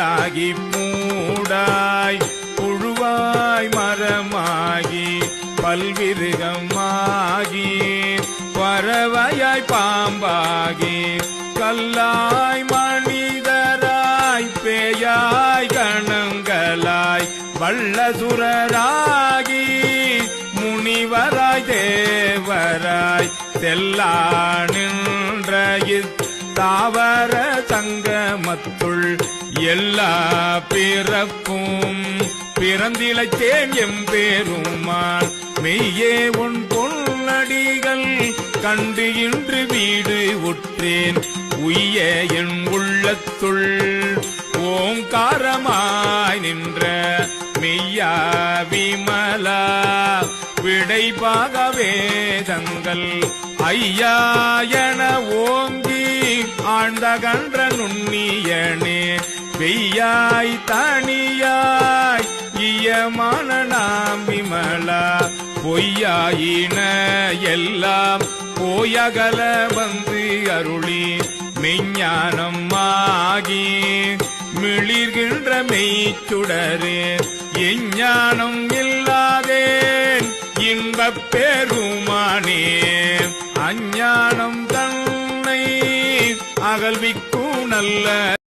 புல்லாகி மூடாய் புழுவாய் மரமாகி பல்விருகமாகி பறவையாய் பாம்பாகி கல்லாய் மனிதராய் பேயாய் கணங்களாய் வல்லசுரராகி முனிவராய் தேவராய் செல்லா நின்ற தாவர சங்கமத்துள் எல்லா பிறப்பும் பிறந்திழைத்தேன் எம்பெருமான் மெய்யே உன் பொன்னடிகள் கண்டு இன்று வீடு உற்றேன் உய்ய என் உள்ளத்துள் ஓங்காரமாய் நின்ற மெய்யா விமலா விடைபாக வேதங்கள் ஐயா என ஓங்கி ஆழ்ந்த கன்ற நுண்ணியனே பெய்யாய் தனியாய் ஈயமான நாம் விமலா பொய்யாயின எல்லாம் போயகல வந்து அருளி மெஞ்ஞானம் ஆகி மிளிர்கின்ற மெய்ச்சுடரே எஞ்ஞானம் இல்லாதேன் இன்பப் பெருமானே அஞ்ஞானம் தன்னை அகல்விக்கும் நல்ல